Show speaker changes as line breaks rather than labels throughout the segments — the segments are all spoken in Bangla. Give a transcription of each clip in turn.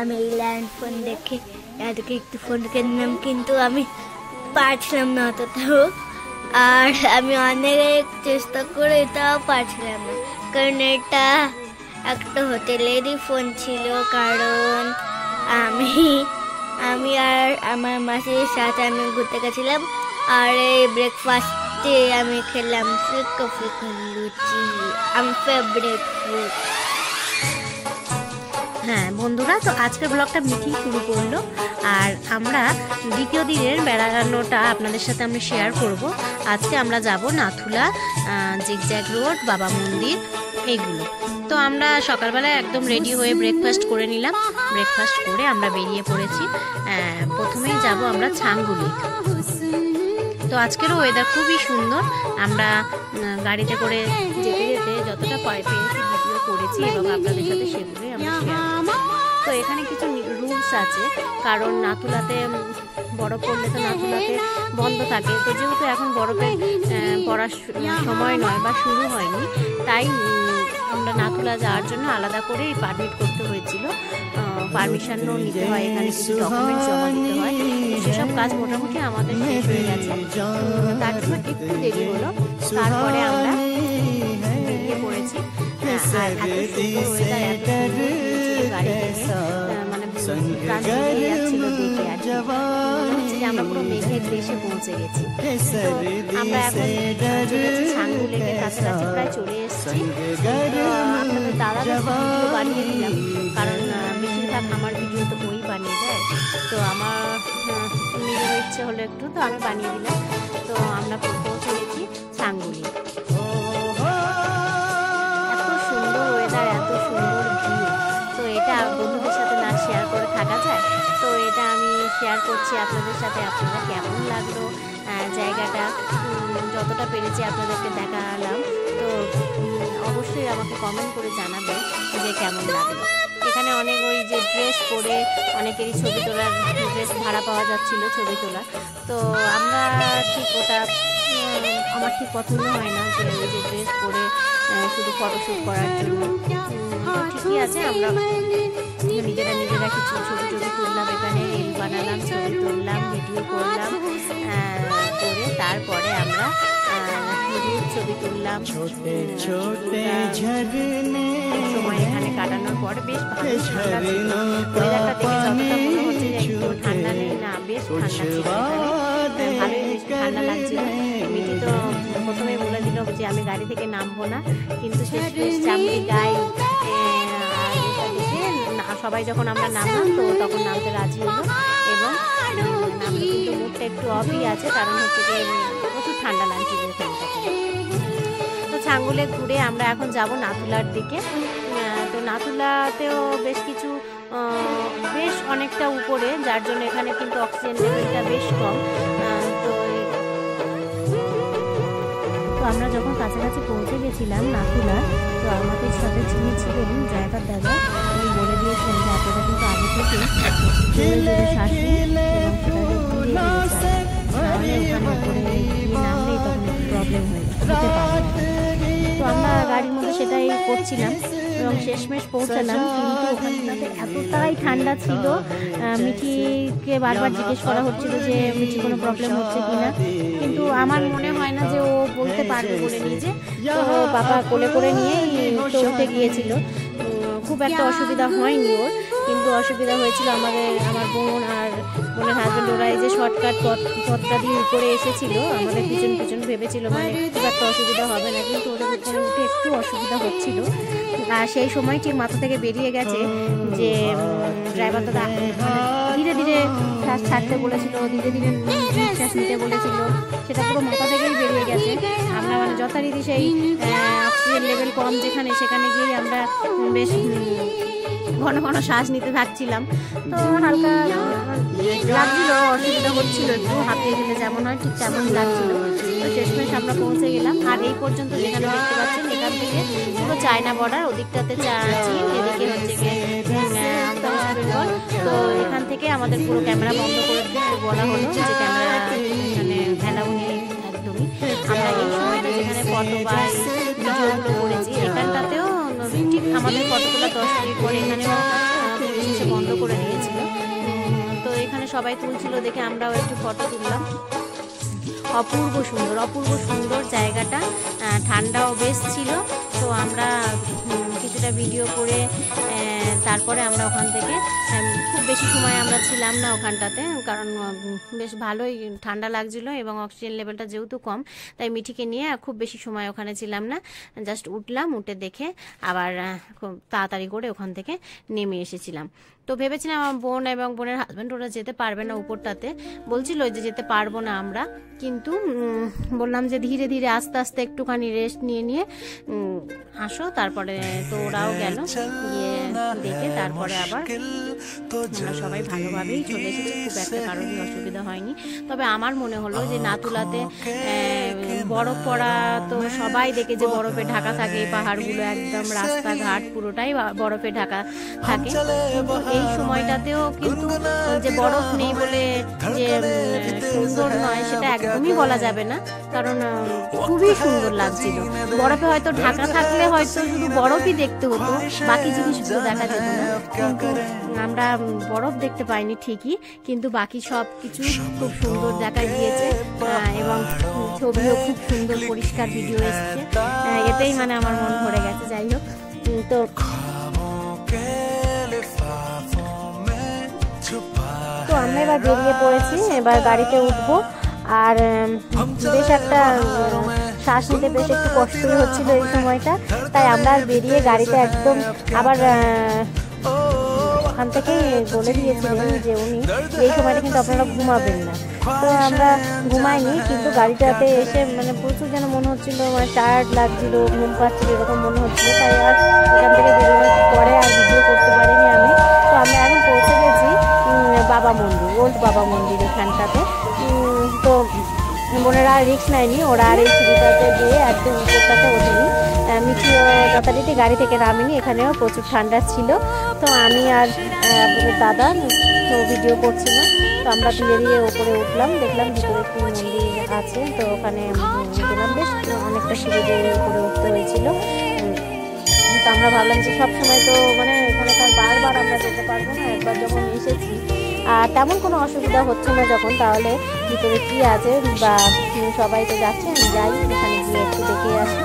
আমি এই ল্যান্ডফোন দেখে এদিকে একটু ফোন কিনলাম, কিন্তু আমি পারছিলাম না অতটাও। আর আমি অনেক চেষ্টা করে তাও পারছিলাম না, কারণ এটা একটা হোটেলেরই ফোন ছিল। কারণ আমি আর আমার মাসির সাথে আমি ঘুরতে গেছিলাম, আর এই ব্রেকফাস্টে আমি খেলাম ফুলকো লুচি, আমার ফেভারিট ফুড।
হ্যাঁ বন্ধুরা, তো আজকের ব্লগটা মিঠি শুরু করলো, আর আমরা দ্বিতীয় দিনের বেড়ানোটা আপনাদের সাথে আমরা শেয়ার করব। আজকে আমরা যাব নাথুলা, জিগজ্যাগ রোড, বাবা মন্দির, এইগুলো। তো আমরা সকালবেলায় একদম রেডি হয়ে ব্রেকফাস্ট করে নিলাম। ব্রেকফাস্ট করে আমরা বেরিয়ে পড়েছি। প্রথমেই যাব আমরা ছাঙ্গুলি। তো আজকেরও ওয়েদার খুবই সুন্দর। আমরা গাড়িতে করে যেতে যেতে যতটা পেরেছি ভিডিও করেছি এবং আপনাদের সাথে সেগুলোই আমরা শেয়ার করছি। তো এখানে কিছু রুলস আছে, কারণ নাথুলাতে বরফ পড়লে তো নাথুলাতে বন্ধ থাকে। তো যেহেতু এখন বরফে পড়ার সময় নয় বা শুরু হয়নি, তাই আমরা নাথুলা যাওয়ার জন্য আলাদা করেই পারমিট করতে হয়েছিল। পারমিশনও নিতে হয়, এখানে কিছু ডকুমেন্টস জমা দিতে হয়। সেসব কাজ মোটামুটি আমাদের শেষ হয়ে গেছে, তার জন্য একটু দেরি হলো। তারপরে আমরা বেরিয়ে পড়েছি। আর এত সুন্দর ওয়েদার, এত সুন্দর গাড়ি মানে প্রাণ জুড়িয়ে যাচ্ছিল দেখে, আর কি মনে হচ্ছে যে আমরা পুরো মেঘের দেশে পৌঁছে গেছি। তো আমরা এখন ছাঙ্গু লেকের কাছাকাছি প্রায় চলে এসেছি। আপনাদের দাদাদের ভিডিও বানিয়ে দিলাম, কারণ বেশিরভাগ আমার ভিডিও তো ওই বানিয়ে দেয়। তো আমার নিজেরও ইচ্ছে হলো একটু, তো আমি বানিয়ে দিলাম। তো আমরা পৌঁছে গেছি ছাঙ্গুলি। এত সুন্দর ওয়েদার, এত সুন্দর ভিউ, তো এটা বন্ধুদের সাথে না শেয়ার করে থাকা যায়। তো এটা আমি শেয়ার করছি আপনাদের সাথে। আপনারা কেমন লাগলো জায়গাটা? যতটা পেরেছি আপনাদেরকে দেখালাম। তো অবশ্যই আমাকে কমেন্ট করে জানাবেন যে কেমন লাগলো। এখানে অনেক ওই যে ড্রেস পরে অনেকেরই ছবি তোলার ড্রেস ভাড়া পাওয়া যাচ্ছিল ছবি তোলা। তো আমরা ঠিক ওটা আমার ঠিক পছন্দ হয় না যে ওই যে ড্রেস পরে শুধু ফটোশ্যুট করার জন্য। ঠিকই আছে, আমরা নিজেরা কিছু ছবি তুললাম, এখানে রিল বানালাম, ছবি তুললাম, ভিডিও করলাম, করে তারপরে আমরা ছবি তুললাম। সময় এখানে কাটানোর পরে বেশ ভালো ঠান্ডা ছিল। ওয়েদারটা দেখে যতটা মনে হচ্ছে যে একটু ঠান্ডা নেই, না বেশ ঠান্ডা ছিল, ভালোই বেশ ঠান্ডা লাগছিল। মিঠি তো প্রথমে বলে দিল যে আমি গাড়ি থেকে নামবো না, কিন্তু শেষ চামড়ি গায়ে সবাই যখন আমরা নামলাম তো তখন নামতে রাজি হলো, এবং নামলে কিন্তু মুডটা একটু অফই আছে, কারণ হচ্ছে যে প্রচুর ঠান্ডা লাগছিল এখানটাতে। তো ছাঙ্গুলে ঘুরে আমরা এখন যাব নাথুলার দিকে। তো নাথুলাতেও বেশ অনেকটা উপরে, যার জন্য এখানে কিন্তু অক্সিজেন লেভেলটা বেশ কম। তো আমরা যখন কাছাকাছি পৌঁছে গেছিলাম নাথুলা, তো আমাদের সাথে যিনি ছিলেন ড্রাইভার দাদা, উনি বলে দিয়েছেন যে আপনারা কিন্তু আগে থেকে শ্বাস নিন এবং সেটাকে ওখানে উপরে গিয়ে নামলেই তখন প্রবলেম হতে পারে। তো আমরা গাড়ির মধ্যে সেটাই করছিলাম এবং শেষমেশ পৌঁছালাম, কিন্তু ওখানটাতে এতটাই ঠান্ডা ছিল। মিঠিকে বারবার জিজ্ঞেস করা হচ্ছিল যে মিঠি কোনো প্রবলেম হচ্ছে কিনা, কিন্তু আমার মনে হয় না যে ও বলতে পারবে বলে নিজে। তো বাবা কোলে করে নিয়েই চলতে গিয়েছিল, খুব একটা অসুবিধা হয়নি ওর, কিন্তু অসুবিধা হয়েছিল আমার বোন আর বোনের হাজবেন্ড। ওরা এই যে শর্টকাট পথটা দিয়ে উপরে এসেছিল, আমাদের পিছন ভেবেছিল মানে খুব একটা অসুবিধা হবে না, কিন্তু ওদের উপরে উঠে একটু অসুবিধা হচ্ছিল। আর সেই সময় ঠিক মাথা থেকে বেরিয়ে গেছে যে ড্রাইভার দাদা ধীরে ধীরে শ্বাস ছাড়তে বলেছিল, ধীরে ধীরে নিঃশ্বাস নিতে বলেছিল, সেটা পুরো মাথা থেকেই বেরিয়ে গেছে। আমরা মানে যথারীতি সেই অক্সিজেন লেভেল কম সেখানে গিয়ে আমরা বেশ ঘন ঘন শ্বাস নিতে থাকছিলাম। তো হালকা লাগছিল, অসুবিধা হচ্ছিল, একটু হাঁপিয়ে গেলে যেমন হয় ঠিক তেমন লাগছিল। তো শেষমেশ আমরা পৌঁছে গেলাম। আর এই পর্যন্ত যেখানে দেখতে পাচ্ছেন, এখান থেকে পুরো চায়না বর্ডার, ওদিকটাতে চীন, এদিকে হচ্ছে গিয়ে ওয়েস্ট বেঙ্গল। তো এখান থেকে আমাদের পুরো ক্যামেরা বন্ধ করে দিতে বলা হলো, যে ক্যামেরা এখানে অ্যালাউ নেই একদমই। আমরা এই সময়টা যেখানে ফটো বা ভিডিওগুলো করেছি, এখানটাতেও ঠিক আমাদের ফটো তোলা 10 মিনিট পরে এখানেও পুলিশ এসে বন্ধ করে দিয়েছিল। তো এখানে সবাই তুলছিল দেখে আমরাও একটু ফটো তুললাম। অপূর্ব সুন্দর জায়গাটা, ঠান্ডাও বেশ ছিল। তো আমরা কিছুটা ভিডিও করে তারপরে আমরা ওখান থেকে, খুব বেশি সময় আমরা ছিলাম না ওখানটাতে, কারণ বেশ ভালোই ঠান্ডা লাগছিল এবং অক্সিজেন লেভেলটা যেহেতু কম, তাই মিঠিকে নিয়ে খুব বেশি সময় ওখানে ছিলাম না। জাস্ট উঠলাম, উঠে দেখে আবার খুব তাড়াতাড়ি করে ওখান থেকে নেমে এসেছিলাম। তো ভেবেছিলাম আমার বোন এবং বোনের হাজব্যান্ড ওরা যেতে পারবে না উপরটাতে, বলছিল যে যেতে পারবো না আমরা, কিন্তু বললাম যে ধীরে ধীরে আস্তে আস্তে একটুখানি রেস্ট নিয়ে আসো। তারপরে তো ওরাও গেল, গিয়ে দেখে তারপরে আবার আমরা সবাই ভালোভাবেই চলে এসেছি, খুব একটা কারোরই অসুবিধা হয়নি। তবে আমার মনে হলো যে নাথুলাতে বরফ পড়া তো সবাই দেখে যে বরফে ঢাকা থাকে, এই পাহাড়গুলো একদম রাস্তাঘাট পুরোটাই বরফে ঢাকা থাকে। এই সময়টাতেও কিন্তু যে বরফ নেই বলে যে সুন্দর নয় সেটা একদমই বলা যাবে না, কারণ খুবই সুন্দর লাগছিল। বরফে হয়তো ঢাকা থাকলে হয়তো শুধু বরফই দেখতে হতো, বাকি জিনিসগুলো দেখা যেত না। কিন্তু আমরা বরফ দেখতে পাইনি ঠিকই, কিন্তু বাকি সব কিছু খুব সুন্দর দেখা গিয়েছে এবং ছবিও খুব সুন্দর পরিষ্কার ভিডিও এসেছে। এতেই মানে আমার মন ভরে গেছে। যাই হোক, তো আমরা এবার বেরিয়ে পড়েছি, এবার গাড়িতে উঠবো। আর বেশ একটা শ্বাস নিতে বেশ একটু কষ্টই হচ্ছিল এই সময়টা, তাই আমরা বেরিয়ে গাড়িতে একদম আবার ওখান থেকেই বলে দিয়েছিলেন যে উনি এই সময়টা কিন্তু আপনারা ঘুমাবেন না। তো আমরা ঘুমাইনি, কিন্তু গাড়িটাতে এসে মানে প্রচুর যেন মনে হচ্ছিল, মানে টায়ার্ড লাগছিল, ঘুম পাচ্ছিল এরকম মনে হচ্ছিল, তাই আর এখান থেকে বেরোনোর পরে আর ভিডিও করতে পারিনি আমি। তো আমরা এখন পৌঁছে গেছি বাবা মন্দির, ওল্ড বাবা মন্দির এখানটাতে। তো বোনেরা আর রিস্ক নেয়নি, ওরা আর এই সিঁড়িটাতে গিয়ে একদম উপরটাতে ওঠেনি। মিঠিও যথারীতি গাড়ি থেকে নামিনি, এখানেও প্রচুর ঠান্ডা ছিল। তো আমি আর আপনাদের দাদা তো ভিডিও করছিলাম। তো আমরা ধীরে ধীরে ওপরে উঠলাম, দেখলাম ভিতরে একটি মন্দির আছে। তো ওখানে গেলাম, বেশ অনেকটা সিঁড়ি দিয়ে উপরে উঠতে হয়েছিল। তো আমরা ভাবলাম যে সবসময় তো মানে এখানে তো বারবার আমরা যেতে পারবো না, একবার যখন এসেছি আর তেমন কোনো অসুবিধা হচ্ছে না যখন, তাহলে ভিতরে কী আছে বা সবাই তো যাচ্ছে, আমি যাই এখানে গিয়ে একটু দেখে আসি।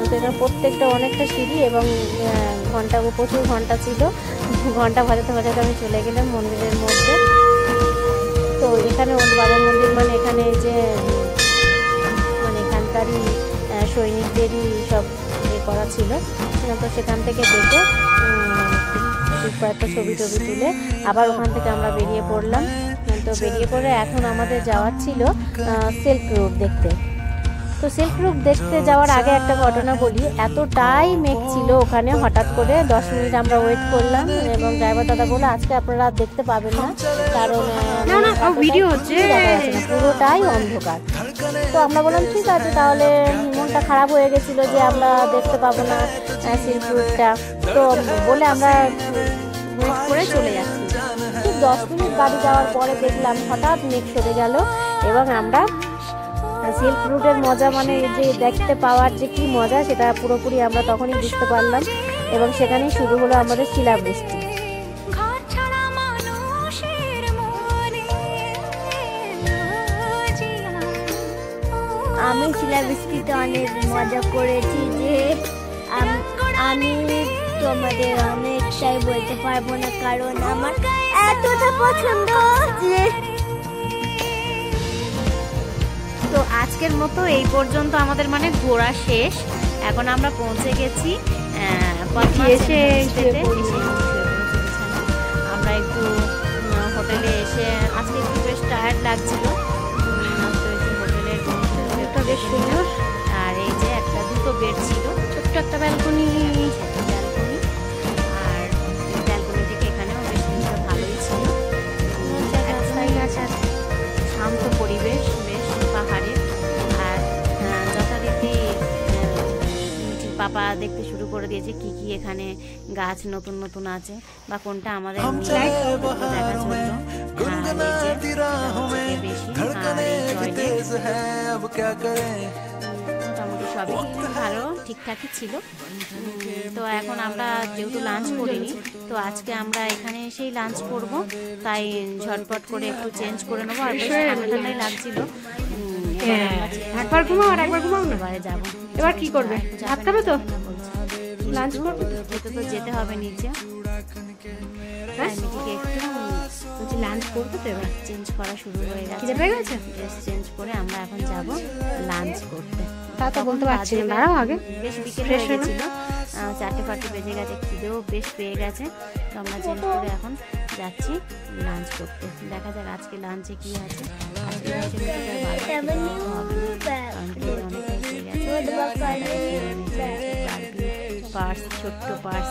তো এখানে প্রত্যেকটা অনেকটা সিঁড়ি এবং ঘন্টা, প্রচুর ঘন্টা ছিল, ঘন্টা বাজাতে বাজাতে আমি চলে গেলাম মন্দিরের মধ্যে। তো এখানে ওল্ড বাবা মন্দির মানে এখানে যে মানে এখানকারই সৈনিকদেরই সব করা ছিল। তো সেখান থেকে দেখে কয়েকটা ছবি তুলে আবার ওখান থেকে আমরা বেরিয়ে পড়লাম। তো বেরিয়ে পড়ে এখন আমাদের যাওয়ার ছিল সিল্ক রোড দেখতে। তো সিল্ক রোড দেখতে যাওয়ার আগে একটা ঘটনা বলি, এতটাই মেঘ ছিল ওখানে, হঠাৎ করে 10 মিনিট আমরা ওয়েট করলাম এবং ড্রাইভার দাদা বলে আজকে আপনারা দেখতে পাবেন না, কারণ ভিডিও হচ্ছে পুরোটাই অন্ধকার। তো আমরা বললাম ঠিক আছে, তাহলে মনটা খারাপ হয়ে গেছিল যে আমরা দেখতে পাবো না সিল্ক রোডটা। তো বলে আমরা ওয়েট করে চলে যাচ্ছি। ঠিক 10 মিনিট গাড়ি যাওয়ার পরে দেখলাম হঠাৎ মেঘ সরে গেল এবং আমরা সিল্ক রুটের মজা মানে যে দেখতে পাওয়ার যে কি মজা সেটা পুরোপুরি আমরা তখনই বুঝতে পারলাম এবং সেখানেই শুরু হলো আমাদের শিলাবৃষ্টি।
আমি শিলাবৃষ্টিতে অনেক মজা করেছি যে আমি তোমাদের অনেকটাই বলতে পারবো না, কারণ আমার এতটা পছন্দ যে।
তো আজকের মতো এই পর্যন্ত আমাদের মানে ঘোরা শেষ। এখন আমরা পৌঁছে গেছি আমরা একটু হোটেলে এসে, আজকে একটু বেশ টায়ার্ড লাগছিল, তো একটু হোটেলের রুমটা বেশ সুন্দর। আর এই যে দুটো বেড ছিল, ছোট্ট একটা ব্যালকনি, আর ব্যালকনি থেকে এখানেও বেশ ভালোই ছিল, শান্ত পরিবেশ বেশ পাহাড়ের। আর যথারীতি পাপা দেখতে শুরু করে দিয়েছে কি কি এখানে গাছ নতুন নতুন আছে বা কোনটা আমাদের দেখার জন্য। মোটামুটি সবই ভালো ঠিকঠাকই ছিল। তো এখন আমরা যেহেতু লাঞ্চ করিনি, তো আজকে আমরা এখানে এসেই লাঞ্চ করব, তাই ঝটপট করে একটু চেঞ্জ করে নেবো। আর বেশ ঠান্ডা ঠান্ডাই লাগছিল।
একবার ঘুমাও আর একবার ঘুমাও না,
এবারে যাবো।
এবার কি করবে? ভাত খাবে তো? লাঞ্চ করবে?
যেতে তো যেতে হবে নিচে। মিটিকে একটু
বলছি লাঞ্চ করবে তো, এবার
চেঞ্জ করা শুরু হয়ে গেছে।
খিদে পেয়ে গেছে?
ড্রেস চেঞ্জ করে আমরা এখন যাব লাঞ্চ করতে।
তা তো বলতে পারছি না, দাঁড়াও আগে
বেশ বিকেল হয়ে গেছিল, 4টে বেজে গেছে, খিদেও বেশ পেয়ে গেছে। তো আমরা চেঞ্জ করে এখন যাচ্ছি লাঞ্চ করতে। দেখা যাক আজকে লাঞ্চে কি আছে। পার্স, ছোট্ট পার্স।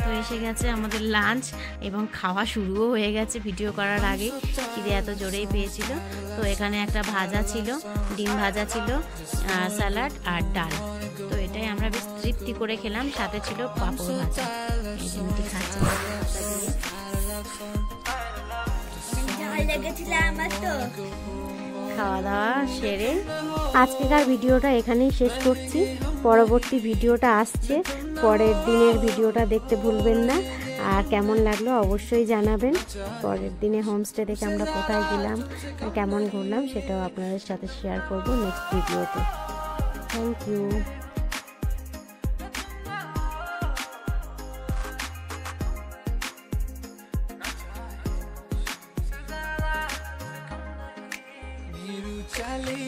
তো এসে গেছে আমাদের লাঞ্চ এবং খাওয়া শুরুও হয়ে গেছে ভিডিও করার আগে। খিদে এত জোরেই পেয়েছিল। তো এখানে একটা ভাজা ছিল, ডিম ভাজা ছিল, স্যালাড আর ডাল। তো এটাই আমরা বেশ তৃপ্তি করে খেলাম। সাথে ছিল পাঁপড় ভাজা। এই যে মিটি খাচ্ছে। খাওয়া দাওয়া সেরে
আজকেকার ভিডিওটা এখানেই শেষ করছি। পরবর্তী ভিডিওটা আসছে, পরের দিনের ভিডিওটা দেখতে ভুলবেন না। আর কেমন লাগলো অবশ্যই জানাবেন। পরের দিনে হোমস্টে থেকে আমরা কোথায় গেলাম, কেমন ঘুরলাম, সেটাও আপনাদের সাথে শেয়ার করব নেক্সট ভিডিওতে। Thank you.
Chali